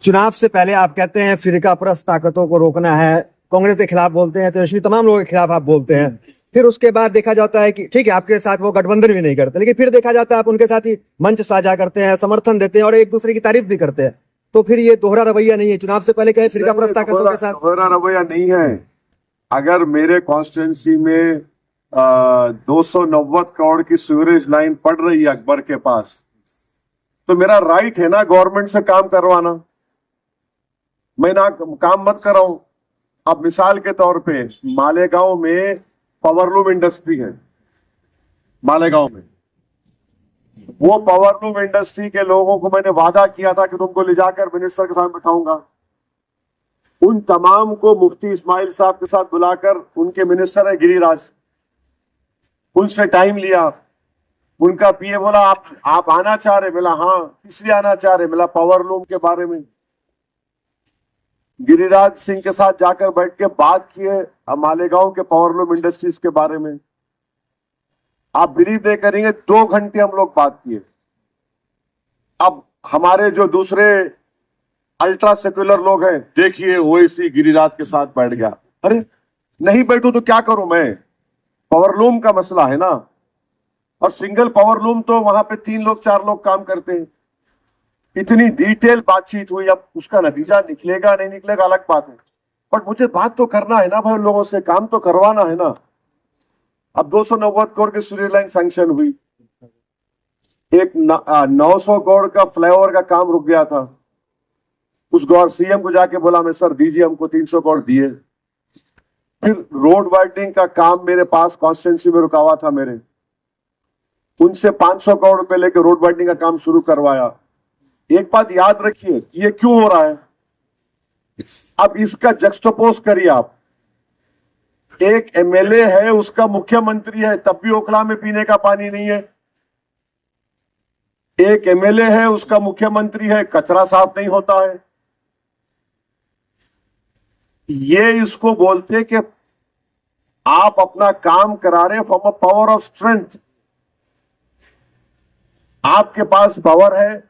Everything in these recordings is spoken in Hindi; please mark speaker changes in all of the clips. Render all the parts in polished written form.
Speaker 1: चुनाव से पहले आप कहते हैं फिरकापरस्त ताकतों को रोकना है, कांग्रेस के खिलाफ बोलते हैं, तेजस्वी तमाम लोगों के खिलाफ आप बोलते हैं। फिर उसके बाद देखा जाता है कि ठीक है आपके साथ वो गठबंधन भी नहीं करते, लेकिन फिर देखा जाता है आप उनके साथ ही मंच साझा करते हैं, समर्थन देते हैं और एक दूसरे की तारीफ भी करते हैं। तो फिर ये दोहरा रवैया नहीं है? चुनाव से पहले कहे फिरकापरस्त ताकतों के साथ
Speaker 2: दोहरा रवैया नहीं है। अगर मेरे कॉन्स्टिट्यूंसी में 290 करोड़ की सीवरेज लाइन पड़ रही है अकबर के पास, तो मेरा राइट है ना गवर्नमेंट से काम करवाना। मैं ना काम मत कराऊं। अब मिसाल के तौर पे मालेगांव में पावरलूम इंडस्ट्री है। मालेगांव में वो पावरलूम इंडस्ट्री के लोगों को मैंने वादा किया था कि तुमको ले जाकर मिनिस्टर के साथ बिठाऊंगा। उन तमाम को मुफ्ती इस्माइल साहब के साथ बुलाकर, उनके मिनिस्टर है गिरिराज, उनसे टाइम लिया। उनका पीए बोला आप आना चाह रहे? मिला हाँ। इसलिए आना चाह रहे? मिला पावरलूम के बारे में। गिरिराज सिंह के साथ जाकर बैठ के बात किए मालेगांव के पावरलूम इंडस्ट्रीज के बारे में। आप बिलीव नहीं करेंगे, 2 घंटे हम लोग बात किए। अब हमारे जो दूसरे अल्ट्रा सेक्युलर लोग हैं, देखिए ओवैसी गिरिराज के साथ बैठ गया। अरे नहीं बैठू तो क्या करूं मैं? पावरलूम का मसला है ना। और सिंगल पावरलूम तो वहां पे 3 लोग 4 लोग काम करते हैं। इतनी डिटेल बातचीत हुई। अब उसका नतीजा निकलेगा नहीं निकलेगा अलग बात है, बट मुझे बात तो करना है ना भाई, उन लोगों से काम तो करवाना है ना। अब 290 करोड़ की सीवरेज लाइन सैंक्शन हुई। एक 900 करोड़ का फ्लाईओवर का काम रुक गया था। उस गौर सीएम को जाके बोला मैं, सर दीजिए, हमको 300 करोड़ दिए। फिर रोड वाइडनिंग का काम मेरे पास कॉन्स्टिट्यूंसी में रुका हुआ था मेरे, उनसे 500 करोड़ रुपए लेकर रोड वाइडनिंग का काम शुरू करवाया। एक बात याद रखिए, ये क्यों हो रहा है? अब इसका जक्सटोपोज करिए आप। एक एमएलए है, उसका मुख्यमंत्री है, तब भी ओखला में पीने का पानी नहीं है। एक एमएलए है, उसका मुख्यमंत्री है, कचरा साफ नहीं होता है। ये इसको बोलते कि आप अपना काम करा रहे from a power of strength. आपके पास पावर है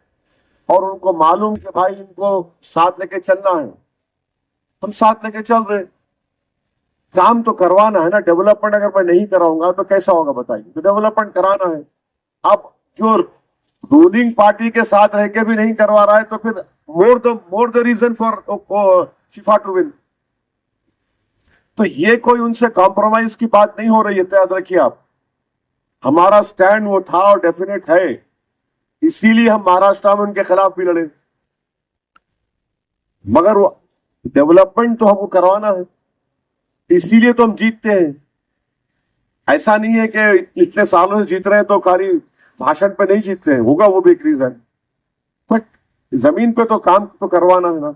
Speaker 2: और उनको मालूम कि भाई इनको साथ लेके चलना है, हम साथ लेके चल रहे। काम तो करवाना है ना। डेवलपमेंट अगर मैं नहीं कराऊंगा तो कैसा होगा बताइए? तो डेवलपमेंट कराना है। अब जो रूलिंग पार्टी के साथ रह के भी नहीं करवा रहा है, तो फिर more the reason for Shifa to win. तो ये कोई उनसे कॉम्प्रोमाइज की बात नहीं हो रही है, तो याद रखिए आप। हमारा स्टैंड वो था और डेफिनेट है, इसीलिए हम महाराष्ट्र में उनके खिलाफ भी लड़े। मगर वो डेवलपमेंट तो हमको करवाना है, इसीलिए तो हम जीतते हैं। ऐसा नहीं है कि इतने सालों से जीत रहे हैं तो खाली भाषण पे नहीं जीतते हैं, होगा वो भी एक रीजन, बट जमीन पे तो काम तो करवाना है ना।